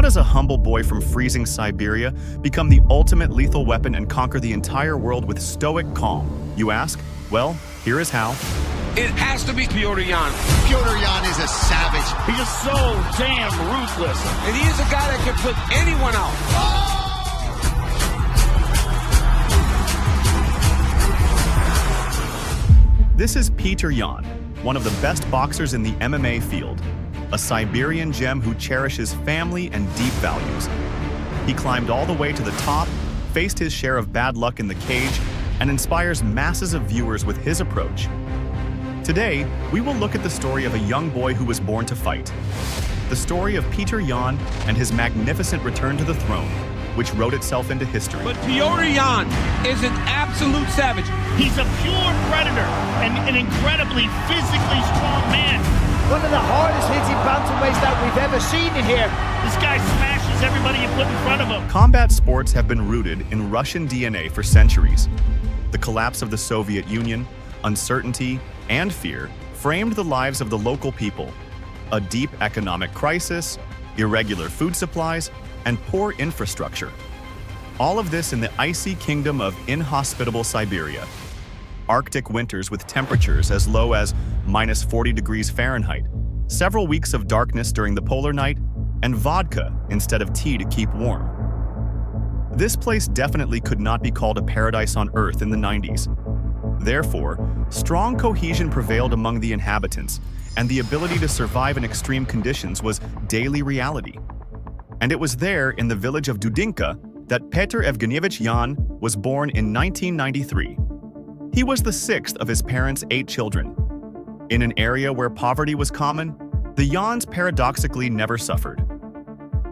how does a humble boy from freezing Siberia become the ultimate lethal weapon and conquer the entire world with stoic calm, you ask? Well, here is how. It has to be Petr Yan. Petr Yan is a savage. He's just so damn ruthless. And he is a guy that can put anyone out. This is Petr Yan, one of the best boxers in the MMA field, a Siberian gem who cherishes family and deep values. He climbed all the way to the top, faced his share of bad luck in the cage, and inspires masses of viewers with his approach. Today, we will look at the story of a young boy who was born to fight. The story of Petr Yan and his magnificent return to the throne, which wrote itself into history. But Petr Yan is an absolute savage. He's a pure predator and an incredibly physically strong man. One of the hardest hitting bantamweights that we've ever seen in here. This guy smashes everybody you put in front of him. Combat sports have been rooted in Russian DNA for centuries. The collapse of the Soviet Union, uncertainty, and fear framed the lives of the local people. A deep economic crisis, irregular food supplies, and poor infrastructure. All of this in the icy kingdom of inhospitable Siberia. Arctic winters with temperatures as low as -40 degrees Fahrenheit, several weeks of darkness during the polar night, and vodka instead of tea to keep warm. This place definitely could not be called a paradise on Earth in the 90s. Therefore, strong cohesion prevailed among the inhabitants, and the ability to survive in extreme conditions was daily reality. And it was there, in the village of Dudinka, that Petr Evgenyevich Yan was born in 1993. He was the sixth of his parents' 8 children. In an area where poverty was common, the Yans paradoxically never suffered.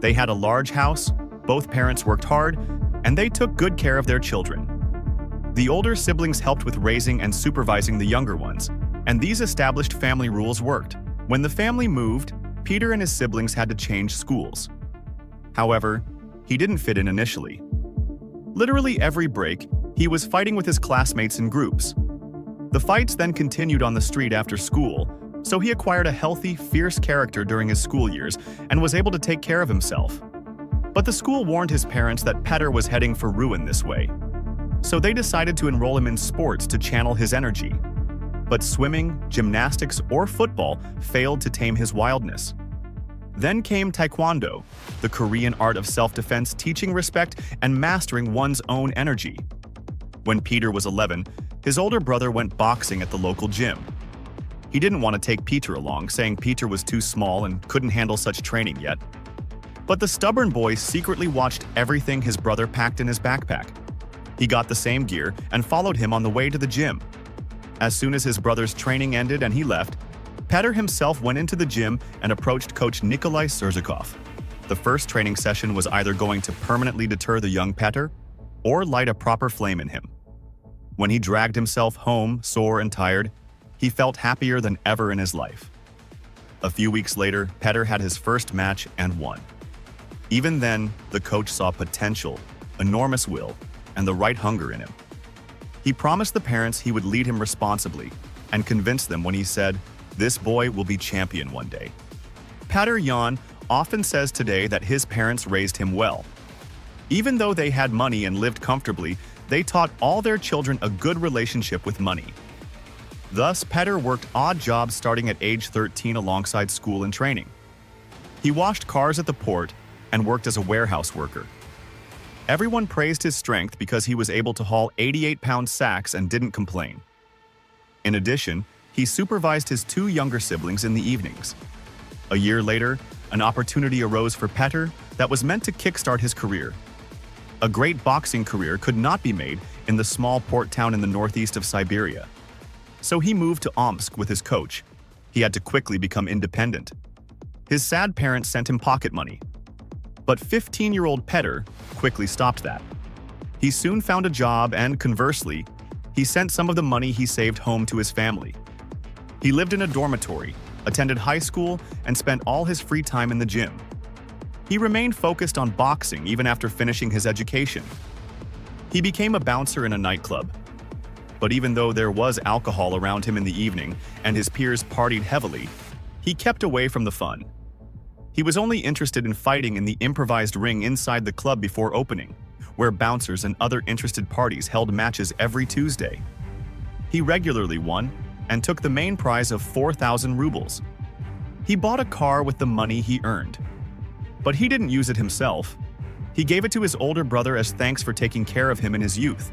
They had a large house, both parents worked hard, and they took good care of their children. The older siblings helped with raising and supervising the younger ones, and these established family rules worked. When the family moved, Petr and his siblings had to change schools. However, he didn't fit in initially. Literally every break, he was fighting with his classmates in groups. The fights then continued on the street after school, so he acquired a healthy, fierce character during his school years and was able to take care of himself. But the school warned his parents that Petr was heading for ruin this way. So they decided to enroll him in sports to channel his energy. But swimming, gymnastics, or football failed to tame his wildness. Then came Taekwondo, the Korean art of self-defense, teaching respect and mastering one's own energy. When Petr was 11, his older brother went boxing at the local gym. He didn't want to take Petr along, saying Petr was too small and couldn't handle such training yet. But the stubborn boy secretly watched everything his brother packed in his backpack. He got the same gear and followed him on the way to the gym. As soon as his brother's training ended and he left, Petr himself went into the gym and approached coach Nikolai Surzikov. The first training session was either going to permanently deter the young Petr or light a proper flame in him. When he dragged himself home, sore and tired, he felt happier than ever in his life. A few weeks later, Petr had his first match and won. Even then, the coach saw potential, enormous will, and the right hunger in him. He promised the parents he would lead him responsibly and convinced them when he said, "This boy will be champion one day." Petr Yan often says today that his parents raised him well. Even though they had money and lived comfortably, they taught all their children a good relationship with money. Thus, Petr worked odd jobs starting at age 13 alongside school and training. He washed cars at the port and worked as a warehouse worker. Everyone praised his strength because he was able to haul 88-pound sacks and didn't complain. In addition, he supervised his 2 younger siblings in the evenings. A year later, an opportunity arose for Petr that was meant to kickstart his career. A great boxing career could not be made in the small port town in the northeast of Siberia. So he moved to Omsk with his coach. He had to quickly become independent. His sad parents sent him pocket money. But 15-year-old Petr quickly stopped that. He soon found a job and, conversely, he sent some of the money he saved home to his family. He lived in a dormitory, attended high school, and spent all his free time in the gym. He remained focused on boxing even after finishing his education. He became a bouncer in a nightclub. But even though there was alcohol around him in the evening and his peers partied heavily, he kept away from the fun. He was only interested in fighting in the improvised ring inside the club before opening, where bouncers and other interested parties held matches every Tuesday. He regularly won and took the main prize of 4,000 rubles. He bought a car with the money he earned. But he didn't use it himself. He gave it to his older brother as thanks for taking care of him in his youth.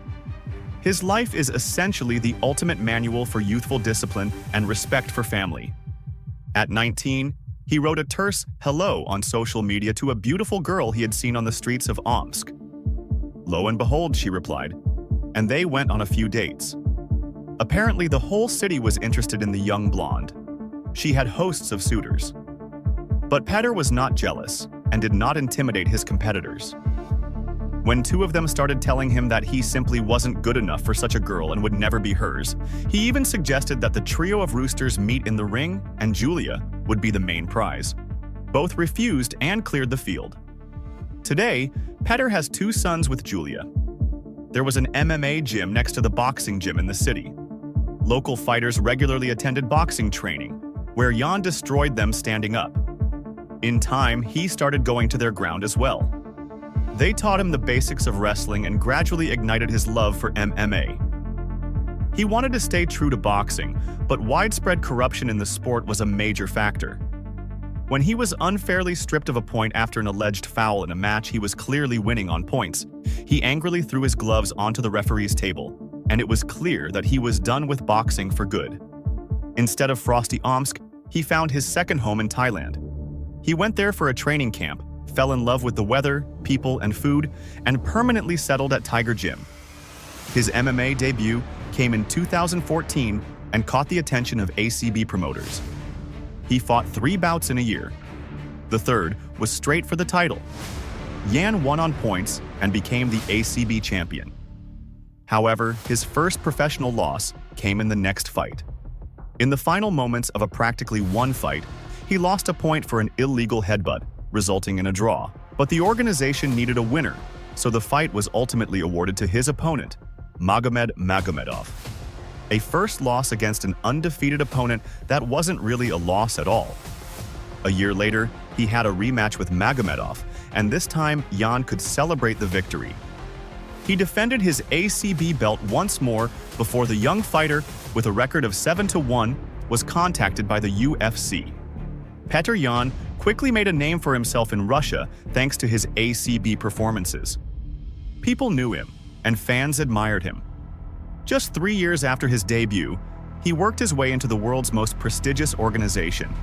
His life is essentially the ultimate manual for youthful discipline and respect for family. At 19, he wrote a terse hello on social media to a beautiful girl he had seen on the streets of Omsk. Lo and behold, she replied, and they went on a few dates. Apparently, the whole city was interested in the young blonde. She had hosts of suitors. But Petr was not jealous and did not intimidate his competitors. When two of them started telling him that he simply wasn't good enough for such a girl and would never be hers, he even suggested that the trio of roosters meet in the ring and Julia would be the main prize. Both refused and cleared the field. Today, Petr has 2 sons with Julia. There was an MMA gym next to the boxing gym in the city. Local fighters regularly attended boxing training, where Yan destroyed them standing up. In time, he started going to their ground as well. They taught him the basics of wrestling and gradually ignited his love for MMA. He wanted to stay true to boxing, but widespread corruption in the sport was a major factor. When he was unfairly stripped of a point after an alleged foul in a match he was clearly winning on points, he angrily threw his gloves onto the referee's table, and it was clear that he was done with boxing for good. Instead of frosty Omsk, he found his second home in Thailand. He went there for a training camp, fell in love with the weather, people, and food, and permanently settled at Tiger Gym. His MMA debut came in 2014 and caught the attention of ACB promoters. He fought 3 bouts in a year. The third was straight for the title. Yan won on points and became the ACB champion. However, his first professional loss came in the next fight. In the final moments of a practically won fight, he lost a point for an illegal headbutt, resulting in a draw. But the organization needed a winner, so the fight was ultimately awarded to his opponent, Magomed Magomedov. A first loss against an undefeated opponent that wasn't really a loss at all. A year later, he had a rematch with Magomedov, and this time Yan could celebrate the victory. He defended his ACB belt once more before the young fighter, with a record of 7-1, was contacted by the UFC. Petr Yan quickly made a name for himself in Russia thanks to his ACB performances. People knew him, and fans admired him. Just 3 years after his debut, he worked his way into the world's most prestigious organization.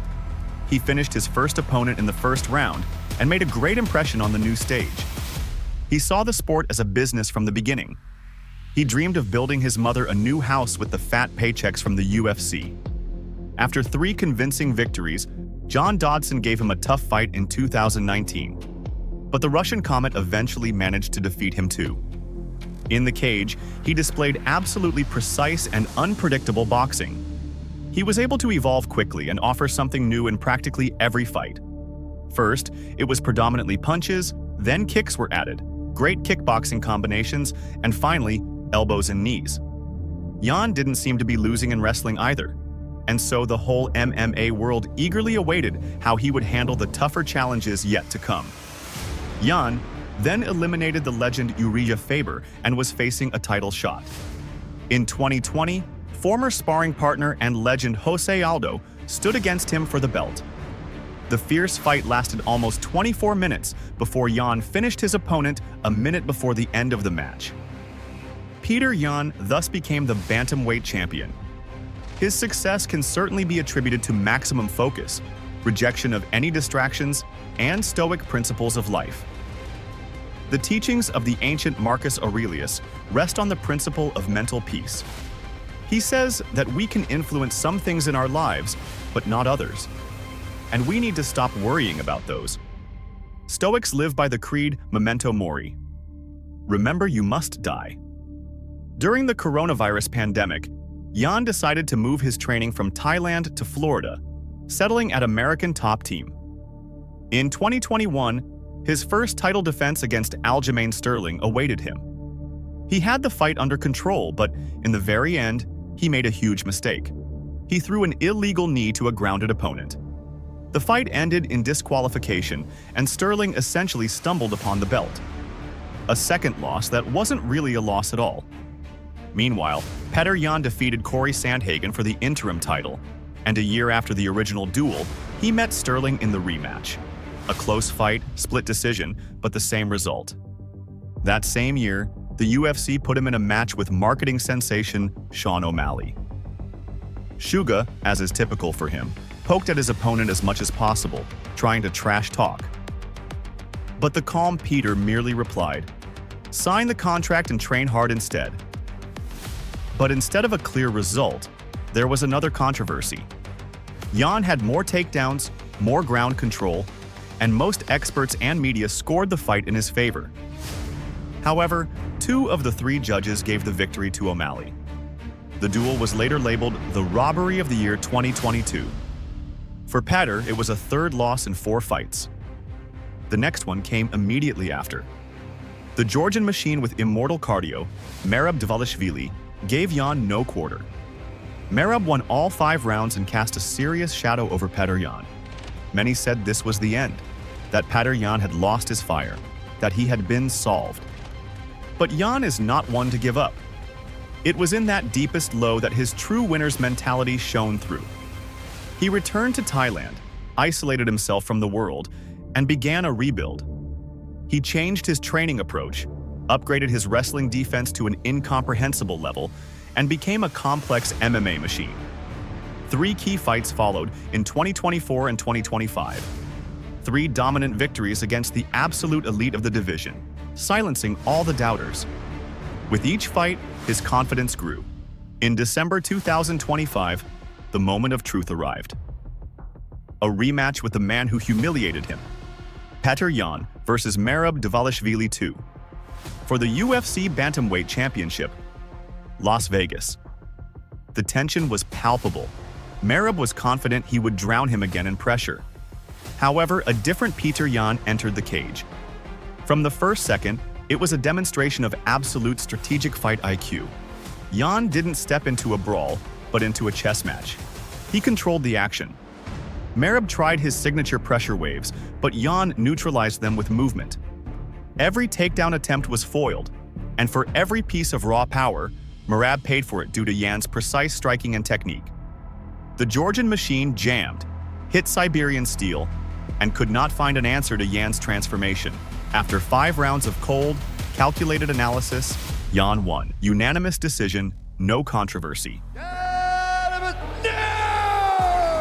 He finished his first opponent in the first round and made a great impression on the new stage. He saw the sport as a business from the beginning. He dreamed of building his mother a new house with the fat paychecks from the UFC. After 3 convincing victories, John Dodson gave him a tough fight in 2019. But the Russian Comet eventually managed to defeat him too. In the cage, he displayed absolutely precise and unpredictable boxing. He was able to evolve quickly and offer something new in practically every fight. First, it was predominantly punches, then kicks were added, great kickboxing combinations, and finally, elbows and knees. Yan didn't seem to be losing in wrestling either, and so the whole MMA world eagerly awaited how he would handle the tougher challenges yet to come. Yan then eliminated the legend Uriah Faber and was facing a title shot. In 2020, former sparring partner and legend Jose Aldo stood against him for the belt. The fierce fight lasted almost 24 minutes before Yan finished his opponent a minute before the end of the match. Petr Yan thus became the bantamweight champion. His success can certainly be attributed to maximum focus, rejection of any distractions, and stoic principles of life. The teachings of the ancient Marcus Aurelius rest on the principle of mental peace. He says that we can influence some things in our lives, but not others. And we need to stop worrying about those. Stoics live by the creed memento mori. Remember, you must die. During the coronavirus pandemic, Yan decided to move his training from Thailand to Florida, settling at American Top Team. In 2021, his first title defense against Aljamain Sterling awaited him. He had the fight under control, but in the very end, he made a huge mistake. He threw an illegal knee to a grounded opponent. The fight ended in disqualification, and Sterling essentially stumbled upon the belt. A second loss that wasn't really a loss at all. Meanwhile, Petr Yan defeated Corey Sandhagen for the interim title, and a year after the original duel, he met Sterling in the rematch. A close fight, split decision, but the same result. That same year, the UFC put him in a match with marketing sensation Sean O'Malley. Suga, as is typical for him, poked at his opponent as much as possible, trying to trash talk. But the calm Peter merely replied, "Sign the contract and train hard instead." But instead of a clear result, there was another controversy. Yan had more takedowns, more ground control, and most experts and media scored the fight in his favor. However, 2 of the 3 judges gave the victory to O'Malley. The duel was later labeled the robbery of the year 2022. For Petr, it was a 3rd loss in 4 fights. The next one came immediately after. The Georgian machine with immortal cardio, Merab Dvalishvili, gave Yan no quarter. Merab won all 5 rounds and cast a serious shadow over Petr Yan. Many said this was the end, that Petr Yan had lost his fire, that he had been solved. But Yan is not one to give up. It was in that deepest low that his true winner's mentality shone through. He returned to Thailand, isolated himself from the world, and began a rebuild. He changed his training approach, upgraded his wrestling defense to an incomprehensible level, and became a complex MMA machine. 3 key fights followed in 2024 and 2025. 3 dominant victories against the absolute elite of the division, silencing all the doubters. With each fight, his confidence grew. In December 2025, the moment of truth arrived. A rematch with the man who humiliated him. Petr Yan versus Merab Dvalishvili 2. For the UFC Bantamweight Championship, Las Vegas. The tension was palpable. Merab was confident he would drown him again in pressure. However, a different Petr Yan entered the cage. From the first second, it was a demonstration of absolute strategic fight IQ. Yan didn't step into a brawl, but into a chess match. He controlled the action. Merab tried his signature pressure waves, but Yan neutralized them with movement. Every takedown attempt was foiled, and for every piece of raw power, Merab paid for it due to Yan's precise striking and technique. The Georgian machine jammed, hit Siberian steel, and could not find an answer to Yan's transformation. After 5 rounds of cold, calculated analysis, Yan won. Unanimous decision, no controversy.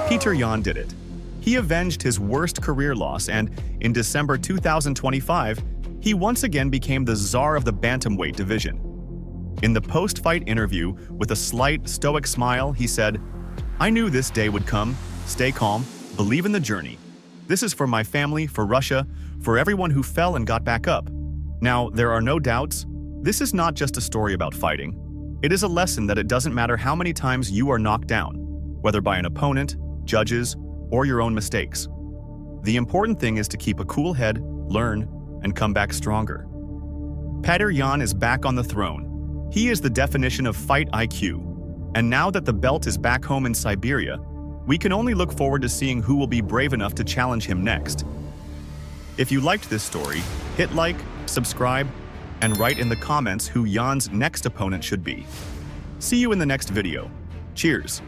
Petr Yan did it. He avenged his worst career loss, and in December 2025, he once again became the czar of the bantamweight division. In the post-fight interview, with a slight, stoic smile, he said, "I knew this day would come. Stay calm, believe in the journey. This is for my family, for Russia, for everyone who fell and got back up. Now, there are no doubts, this is not just a story about fighting. It is a lesson that it doesn't matter how many times you are knocked down, whether by an opponent, judges, or your own mistakes. The important thing is to keep a cool head, learn, and come back stronger." Petr Yan is back on the throne. He is the definition of fight IQ. And now that the belt is back home in Siberia, we can only look forward to seeing who will be brave enough to challenge him next. If you liked this story, hit like, subscribe, and write in the comments who Yan's next opponent should be. See you in the next video. Cheers!